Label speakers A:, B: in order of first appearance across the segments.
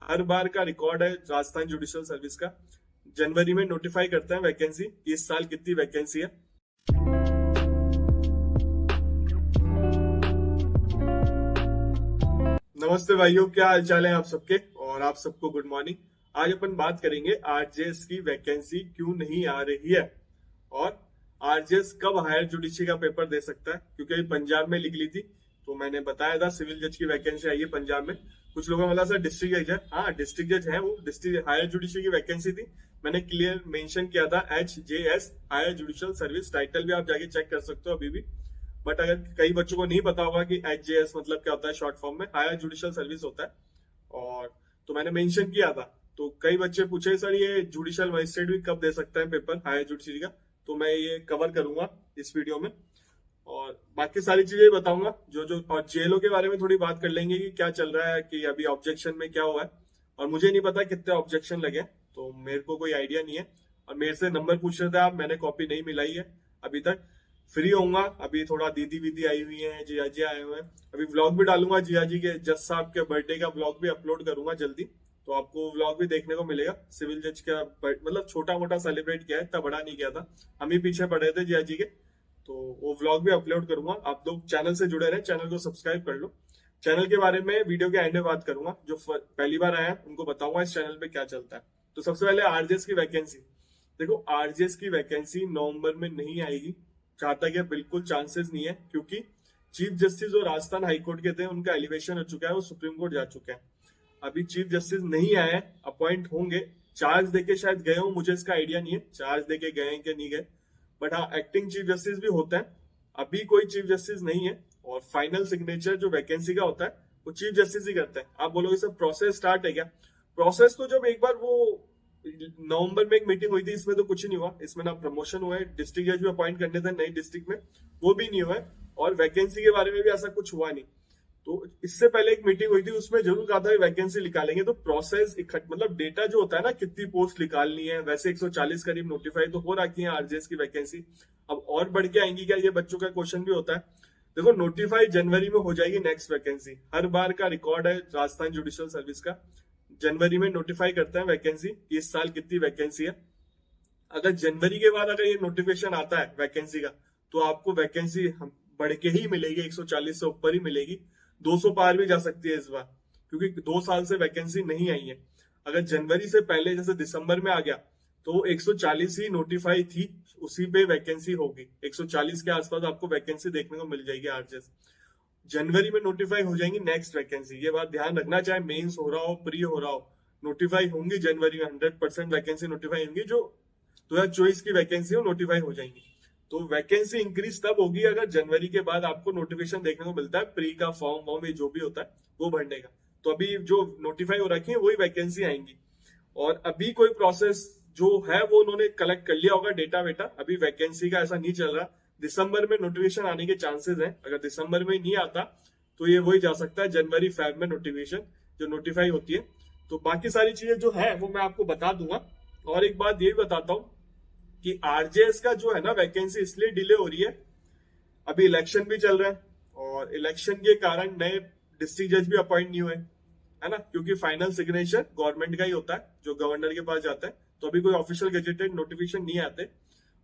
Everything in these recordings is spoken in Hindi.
A: हर बार का रिकॉर्ड है राजस्थान जुडिशियल सर्विस का। जनवरी में नोटिफाई करते हैं वैकेंसी कि इस साल कितनी वैकेंसी है। नमस्ते भाइयों, क्या हाल चाल है आप सबके, और आप सबको गुड मॉर्निंग। आज अपन बात करेंगे आरजेएस की वैकेंसी क्यों नहीं आ रही है और आरजेएस कब हायर जुडिशरी का पेपर दे सकता है, क्योंकि अभी पंजाब में लिख ली थी तो मैंने बताया था सिविल जज की वैकेंसी आई है पंजाब में। कुछ लोगों ने बोला सर डिस्ट्रिक्ट जज है, हाँ डिस्ट्रिक्ट जज है, वो डिस्ट्रिक्ट हायर जुडिशरी की वैकेंसी थी। मैंने क्लियर मेंशन किया था HJS higher judicial service, title भी आप जाके चेक कर सकते हो अभी भी। बट अगर कई बच्चों को नहीं पता होगा कि HJS मतलब क्या होता है, शॉर्ट फॉर्म में हायर जुडिशियल सर्विस होता है। और तो मैंने मेंशन किया था, तो कई बच्चे पूछे सर ये जुडिशियल मजिस्ट्रेट भी कब दे सकता है पेपर हायर जुडिशरी का, तो मैं ये कवर करूंगा इस वीडियो में और बाकी सारी चीजें बताऊंगा जो जो और जेलों के बारे में थोड़ी बात कर लेंगे कि क्या चल रहा है, कि अभी ऑब्जेक्शन में क्या हुआ है। और मुझे नहीं पता कितने ऑब्जेक्शन लगे, तो मेरे को कोई आइडिया नहीं है। और मेरे से नंबर पूछ रहे थे आप, मैंने कॉपी नहीं मिलाई है अभी तक। फ्री होऊंगा, अभी थोड़ा दीदी वीदी आई हुई है, जिया जी आए हुए हैं। अभी व्लॉग भी डालूंगा, जिया जी के जज साहब के बर्थडे का व्लॉग भी अपलोड करूंगा जल्दी, तो आपको व्लॉग भी देखने को मिलेगा। सिविल जज का मतलब छोटा मोटा सेलिब्रेट किया है, इतना बड़ा नहीं किया था, हम ही पीछे पड़े थे जिया जी के, तो वो व्लॉग भी अपलोड करूंगा। आप लोग चैनल से जुड़े रहे, चैनल को सब्सक्राइब कर लो। चैनल के बारे में वीडियो के एंड में बात करूंगा, जो पहली बार आया उनको बताऊंगा इस चैनल पे क्या चलता है। तो सबसे पहले आरजेएस की वैकेंसी देखो। आरजेएस की वैकेंसी नवंबर में नहीं आएगी, जहां तक है बिल्कुल चांसेस नहीं है, क्योंकि चीफ जस्टिस जो राजस्थान हाईकोर्ट के थे उनका एलिवेशन हो चुका है, वो सुप्रीम कोर्ट जा चुके हैं। अभी चीफ जस्टिस नहीं आए, अपॉइंट होंगे। चार्ज देके शायद गए हो, मुझे इसका आइडिया नहीं है चार्ज देके गए हैं कि नहीं गए, बट हाँ एक्टिंग चीफ जस्टिस भी होता है। अभी कोई चीफ जस्टिस नहीं है और फाइनल सिग्नेचर जो वैकेंसी का होता है वो चीफ जस्टिस ही करते हैं। आप बोलोगे सर प्रोसेस स्टार्ट है क्या? प्रोसेस तो जब एक बार वो नवंबर में एक मीटिंग हुई थी, इसमें तो कुछ नहीं हुआ, इसमें ना प्रमोशन हुआ है, डिस्ट्रिक्ट जज भी अपॉइंट करने थे नई डिस्ट्रिक्ट में, वो भी नहीं हुआ है, और वैकेंसी के बारे में भी ऐसा कुछ हुआ नहीं। तो इससे पहले एक मीटिंग हुई थी, उसमें जरूर कहा था वैकेंसी निकालेंगे। तो प्रोसेस मतलब डेटा जो होता है ना, कितनी पोस्ट निकालनी है, वैसे 140 करीब नोटिफाई तो हो रखी है आरजेएस की वैकेंसी। अब और बढ़ के आएंगी क्या, ये बच्चों का क्वेश्चन भी होता है। देखो नोटिफाई जनवरी में हो जाएगी नेक्स्ट वैकेंसी, हर बार का रिकॉर्ड है राजस्थान जुडिशियल सर्विस का। जनवरी में नोटिफाई करते हैं वैकेंसी कि इस साल कितनी वैकेंसी है। अगर जनवरी के बाद अगर ये नोटिफिकेशन आता है वैकेंसी का, तो आपको वैकेंसी बढ़ के ही मिलेगी, 140 से ऊपर ही मिलेगी, 200 पार भी जा सकती है इस बार, क्योंकि 2 साल से वैकेंसी नहीं आई है। अगर जनवरी से पहले जैसे दिसंबर में आ गया तो 140 ही नोटिफाई थी, उसी पे वैकेंसी होगी, 140 के आसपास आपको वैकेंसी देखने को मिल जाएगी आरजेएस। जनवरी में नोटिफाई हो जाएंगी नेक्स्ट वैकेंसी, ये बात ध्यान रखना, चाहे मेंस हो रहा हो प्री हो रहा हो, नोटिफाई होंगी जनवरी में, 100% वैकेंसी नोटिफाई होंगी। जो 2024 की वैकेंसी हो नोटिफाई हो जाएंगी। तो वैकेंसी इंक्रीज तब होगी अगर जनवरी के बाद आपको नोटिफिकेशन देखने को मिलता है, प्री का फॉर्म वॉर्म जो भी होता है वो भरने का। तो अभी जो नोटिफाई हो रखी है वही वैकेंसी आएंगी, और अभी कोई प्रोसेस जो है वो उन्होंने कलेक्ट कर लिया होगा डेटा वेटा, अभी वैकेंसी का ऐसा नहीं चल रहा। दिसंबर में नोटिफिकेशन आने के चांसेस हैं, अगर दिसंबर में नहीं आता तो ये वही जा सकता है जनवरी फेब में नोटिफिकेशन जो नोटिफाई होती है। तो बाकी सारी चीजें जो है वो मैं आपको बता दूंगा। और एक बात ये भी बताता हूँ कि आरजेएस का जो है ना वैकेंसी इसलिए डिले हो रही है, अभी इलेक्शन भी चल रहा है, और इलेक्शन के कारण नए डिस्ट्रिक्ट जज भी अपॉइंट नहीं हुए, है ना, क्योंकि फाइनल सिग्नेचर गवर्नमेंट का ही होता है जो गवर्नर के पास जाता है। तो अभी कोई ऑफिशियल गेजेटेड नोटिफिकेशन नहीं आते।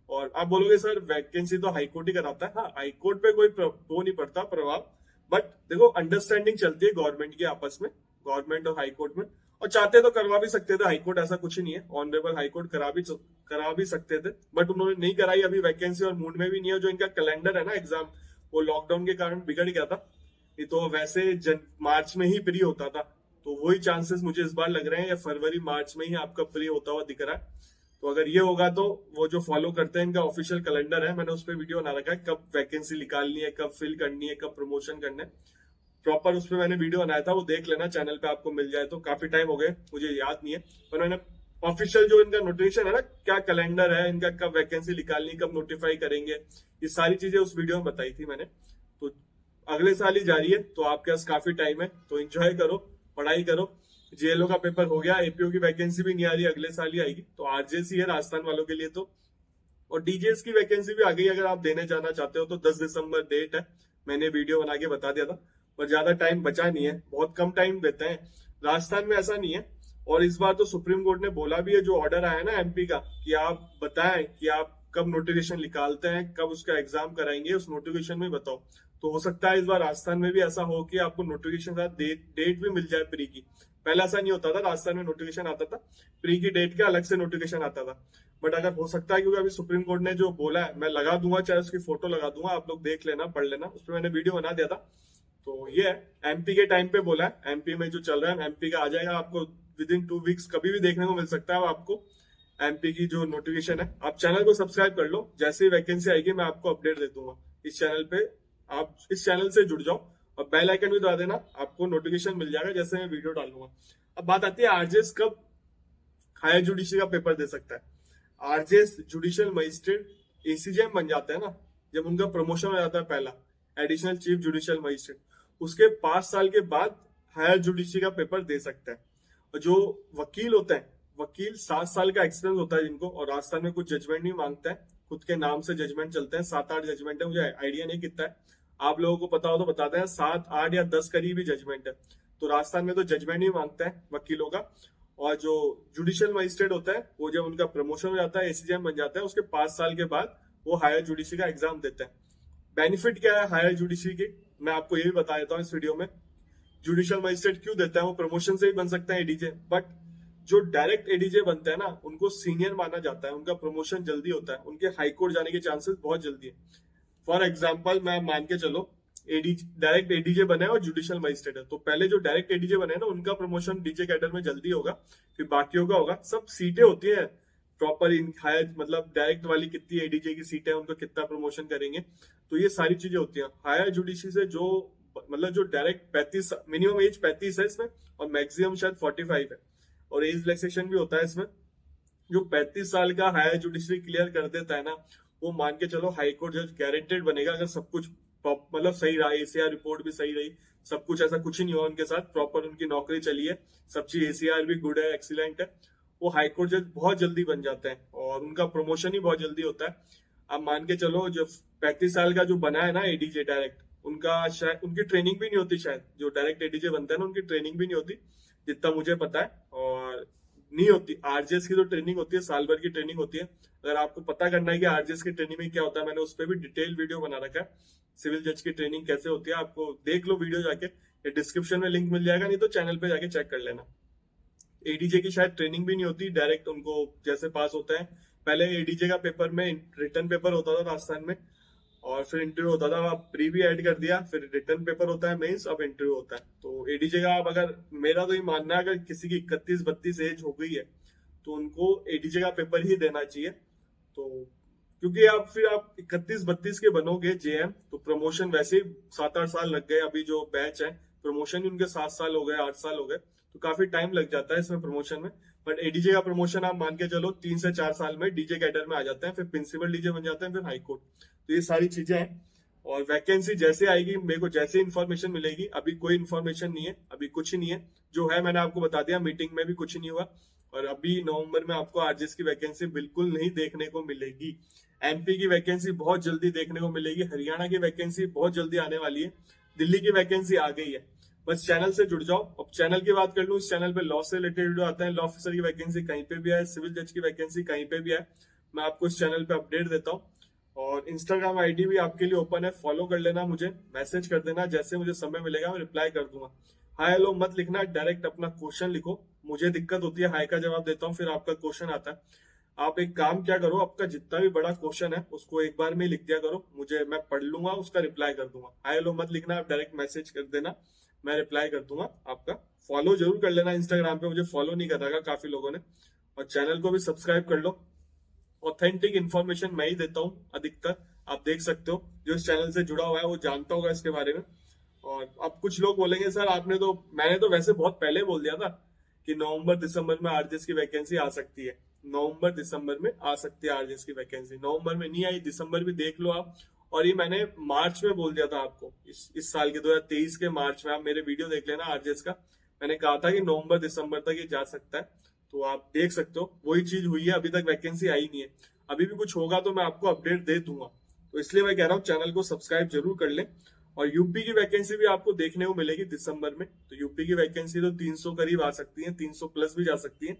A: और आप बोलोगे सर वैकेंसी तो हाईकोर्ट ही कराता है, हाँ हाईकोर्ट पे कोई वो नहीं पड़ता प्रभाव, बट देखो अंडरस्टैंडिंग चलती है गवर्नमेंट के आपस में, गवर्नमेंट और हाईकोर्ट में, और चाहते तो करवा भी सकते थे हाईकोर्ट, ऐसा कुछ नहीं है, ऑनरेबल हाईकोर्ट करा भी सकते थे, बट उन्होंने नहीं कराई अभी वैकेंसी, और मूड में भी नहीं है। जो इनका कैलेंडर है ना एग्जाम, वो लॉकडाउन के कारण बिगड़ गया था, ये तो वैसे मार्च में ही प्री होता था, तो वही चांसेस मुझे इस बार लग रहे हैं, या फरवरी मार्च में ही आपका प्री होता हुआ दिख रहा है। तो अगर ये होगा तो वो जो फॉलो करते हैं इनका ऑफिशियल कैलेंडर है, मैंने उस पर वीडियो बना रखा है, कब वैकेंसी निकालनी है, कब फिल करनी है, कब प्रमोशन करना है, प्रॉपर उस पर मैंने वीडियो बनाया था, वो देख लेना चैनल पे, आपको मिल जाए तो। काफी टाइम हो गए, मुझे याद नहीं है, पर मैंने ऑफिशियल जो इनका नोटिफिकेशन है ना, क्या कैलेंडर है इनका, कब वैकेंसी निकालनी, कब नोटिफाई करेंगे, ये सारी चीजें उस वीडियो में बताई थी मैंने। तो अगले साल ही जारी है, तो आपके पास काफी टाइम है, तो एंजॉय करो, पढ़ाई करो। जेएलओ का पेपर हो गया, एपीओ की वैकेंसी भी नहीं आ रही, अगले साल ही आएगी, तो आरजेएस ही है राजस्थान वालों के लिए तो। और डीजेएस की वैकेंसी भी आ गई, अगर आप देने जाना चाहते हो तो 10 दिसंबर डेट है, मैंने वीडियो बना के बता दिया था, पर ज्यादा टाइम बचा नहीं है, बहुत कम टाइम देते हैं। राजस्थान में ऐसा नहीं है। और इस बार तो सुप्रीम कोर्ट ने बोला भी है, जो ऑर्डर आया है ना एमपी का, कि आप बताएं कि आप कब नोटिफिकेशन निकालते हैं, कब उसका एग्जाम कराएंगे, उस नोटिफिकेशन में बताओ। तो हो सकता है इस बार राजस्थान में भी ऐसा हो कि आपको नोटिफिकेशन के साथ डेट भी मिल जाए प्री की। पहले ऐसा नहीं होता था, राजस्थान में नोटिफिकेशन आता था, प्री की डेट का अलग से नोटिफिकेशन आता था। बट अगर हो सकता है, क्योंकि अभी सुप्रीम कोर्ट ने जो बोला है, मैं लगा दूंगा, चाहे उसकी फोटो लगा दूंगा, आप लोग देख लेना, पढ़ लेना, उस पर मैंने वीडियो बना दिया था। तो ये है एमपी के टाइम पे बोला है, एमपी में जो चल रहा है एमपी का आ जाएगा आपको विद इन 2 वीक्स, कभी भी देखने को मिल सकता है आपको एमपी की जो नोटिफिकेशन है। आप चैनल को सब्सक्राइब कर लो, जैसे ही वैकेंसी आएगी मैं आपको अपडेट दे दूंगा इस चैनल पे। आप इस चैनल से जुड़ जाओ और बेल आइकन भी दबा देना, आपको नोटिफिकेशन मिल जाएगा जैसे मैं वीडियो डालूंगा। अब बात आती है आरजेएस कब हायर जुडिशरी का पेपर दे सकता है। आरजेएस जुडिशियल मजिस्ट्रेट एसीजेएम बन जाता है ना, जब उनका प्रमोशन हो जाता है पहला, एडिशनल चीफ जुडिशियल मजिस्ट्रेट, उसके 5 साल के बाद हायर जुडिशरी का पेपर दे सकता है। और जो वकील होता है, वकील 7 साल का एक्सपीरियंस होता है जिनको, और राजस्थान में कुछ जजमेंट नहीं मांगता है, खुद के नाम से जजमेंट चलते हैं, 7-8 जजमेंट है, मुझे आइडिया नहीं कितना है, आप लोगों को पता हो तो बताते हैं, 7, 8 या 10 करीब ही जजमेंट है। तो राजस्थान में तो जजमेंट ही मांगता है वकीलों का। और जो जुडिशियल मजिस्ट्रेट होता है, वो जब उनका प्रमोशन हो जाता है, एसीजेएम बन जाता है, उसके 5 साल के बाद वो हायर जुडिशरी का एग्जाम देता है। बेनिफिट क्या है हायर जुडिशरी के, मैं आपको ये भी बता देता हूँ इस वीडियो में। जुडिशियल मजिस्ट्रेट क्यों देता है, वो प्रमोशन से ही बन सकता है एडीजे, बट जो डायरेक्ट एडीजे बनते हैं ना, उनको सीनियर माना जाता है, उनका प्रमोशन जल्दी होता है, उनके हाईकोर्ट जाने के चांसेस बहुत जल्दी है। फॉर एग्जाम्पल मैं मान के चलो डायरेक्ट एडीजे बने और जुडिशियल मजिस्ट्रेट है, तो पहले जो डायरेक्ट एडीजे बने ना, उनका प्रमोशन डीजे कैडर में जल्दी होगा, फिर बाकियों का होगा। सब सीटें होती है प्रॉपर इन हायर, मतलब डायरेक्ट वाली कितनी एडीजे की सीटें, उनको कितना प्रमोशन करेंगे, तो ये सारी चीजें होती है। हायर जुडिशरी से जो मतलब जो डायरेक्ट 35, मिनिमम एज 35 है इसमें, और मैक्सिमम शायद 45 है, और एज रिलैक्सेशन भी होता है इसमें। जो 35 साल का हायर जुडिशरी क्लियर कर देता है ना, वो मान के चलो हाईकोर्ट जज गारंटेड बनेगा, अगर सब कुछ मतलब सही रहा, एसीआर रिपोर्ट भी सही रही, सब कुछ ऐसा कुछ ही नहीं हुआ उनके साथ, प्रॉपर उनकी नौकरी चली है, सब चीज एसीआर भी गुड है, एक्सीलेंट है, वो हाईकोर्ट जज बहुत जल्दी बन जाते हैं और उनका प्रमोशन ही बहुत जल्दी होता है। अब मान के चलो जो 35 साल का जो बना है ना एडीजे डायरेक्ट, उनका शायद उनकी ट्रेनिंग भी नहीं होती, शायद जो डायरेक्ट एडीजे बनता है ना, उनकी ट्रेनिंग भी नहीं होती जितना मुझे पता है, और नहीं होती। आरजेएस की जो ट्रेनिंग होती है, साल भर की ट्रेनिंग होती है। अगर आपको पता करना है कि आरजेएस की ट्रेनिंग में क्या होता है, मैंने उस पर भी डिटेल वीडियो बना रखा है, सिविल जज की ट्रेनिंग कैसे होती है, आपको देख लो वीडियो जाके, डिस्क्रिप्शन में लिंक मिल जाएगा, नहीं तो चैनल पे जाके चेक कर लेना। एडीजे की शायद ट्रेनिंग भी नहीं होती, डायरेक्ट उनको जैसे पास होता है। पहले एडीजे का पेपर में रिटर्न पेपर होता था राजस्थान में, और फिर इंटरव्यू होता था, अब प्री भी ऐड कर दिया, फिर रिटर्न पेपर होता है मेंस, अब इंटरव्यू होता है। तो एडीजे का अब अगर, मेरा तो ये मानना है, अगर किसी की 31-32 एज हो गई है तो उनको एडीजे का पेपर ही देना चाहिए। तो क्योंकि आप 31-32 के बनोगे जेएम, तो प्रमोशन वैसे ही 7-8 साल लग गए, अभी जो बैच है प्रमोशन ही उनके 7 साल हो गए, 8 साल हो गए, तो काफी टाइम लग जाता है इसमें प्रमोशन में। बट एडीजे का प्रमोशन आप मान के चलो 3 से 4 साल में डीजे कैडर में आ जाते हैं, फिर प्रिंसिपल डीजे बन जाते हैं, फिर हाईकोर्ट। तो ये सारी चीजें हैं। और वैकेंसी जैसे आएगी, मेरे को जैसे इन्फॉर्मेशन मिलेगी, अभी कोई इन्फॉर्मेशन नहीं है, अभी कुछ नहीं है, जो है मैंने आपको बता दिया, मीटिंग में भी कुछ नहीं हुआ। और अभी नवंबर में आपको आरजेएस की वैकेंसी बिल्कुल नहीं देखने को मिलेगी। एमपी की वैकेंसी बहुत जल्दी देखने को मिलेगी, हरियाणा की वैकेंसी बहुत जल्दी आने वाली है, दिल्ली की वैकेंसी आ गई है। बस चैनल से जुड़ जाओ। अब चैनल की बात कर लूं, इस चैनल पे लॉ से रिलेटेड वीडियो आता है, लॉ ऑफिसर की वैकेंसी कहीं पे भी है, सिविल जज की वैकेंसी कहीं पे भी है, मैं आपको इस चैनल पे अपडेट देता हूँ। और इंस्टाग्राम आईडी भी आपके लिए ओपन है, फॉलो कर लेना, मुझे मैसेज कर देना, जैसे मुझे समय मिलेगा मैं रिप्लाई कर दूंगा। हाय हेलो मत लिखना, डायरेक्ट अपना क्वेश्चन लिखो, मुझे दिक्कत होती है, हाय का जवाब देता हूँ, फिर आपका क्वेश्चन आता है। आप एक काम क्या करो, आपका जितना भी बड़ा क्वेश्चन है उसको एक बार में लिख दिया करो, मुझे मैं पढ़ लूंगा, उसका रिप्लाई कर दूंगा। हाय हेलो मत लिखना, आप डायरेक्ट मैसेज कर देना, मैं रिप्लाई कर दूंगा आपका। फॉलो जरूर कर लेना इंस्टाग्राम पे, मुझे फॉलो नहीं कर रहा काफी लोगों ने, और चैनल को भी सब्सक्राइब कर लो। ऑथेंटिक इन्फॉर्मेशन मैं ही देता हूँ अधिकतर, आप देख सकते हो, जो इस चैनल से जुड़ा हुआ है वो जानता होगा इसके बारे में। और अब कुछ लोग बोलेंगे सर आपने तो, मैंने तो वैसे बहुत पहले बोल दिया था कि नवंबर दिसंबर में आरजेएस की वैकेंसी आ सकती है, नवंबर दिसंबर में आ सकती है आरजेएस की वैकेंसी। नवंबर में नहीं आई, दिसंबर भी देख लो आप। और ये मैंने मार्च में बोल दिया था आपको, इस साल के 2023 के मार्च में, आप मेरे वीडियो देख लेना आरजेएस का, मैंने कहा था कि नवंबर दिसंबर तक ये जा सकता है, तो आप देख सकते हो वही चीज हुई है, अभी तक वैकेंसी आई नहीं है। अभी भी कुछ होगा तो मैं आपको अपडेट दे दूंगा, तो इसलिए मैं कह रहा हूँ चैनल को सब्सक्राइब जरूर कर ले। और यूपी की वैकेंसी भी आपको देखने को मिलेगी दिसंबर में। तो यूपी की वैकेंसी तो 300 करीब आ सकती है, 300 प्लस भी जा सकती है।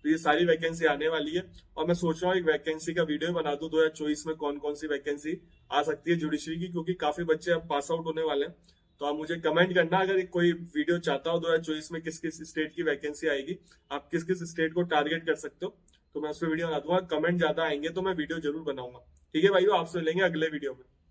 A: तो ये सारी वैकेंसी आने वाली है और मैं सोच रहा हूँ एक वैकेंसी का वीडियो बना दूं 2024 में कौन कौन सी वैकेंसी आ सकती है जुडिशरी की, क्योंकि काफी बच्चे अब पास आउट होने वाले हैं। तो आप मुझे कमेंट करना अगर कोई वीडियो चाहता हो 2024 में किस किस स्टेट की वैकेंसी आएगी, आप किस किस स्टेट को टारगेट कर सकते हो, तो मैं उस पर वीडियो बना दूंगा। कमेंट ज्यादा आएंगे तो मैं वीडियो जरूर बनाऊंगा। ठीक है भाइयों, आपसे मिलेंगे अगले वीडियो में।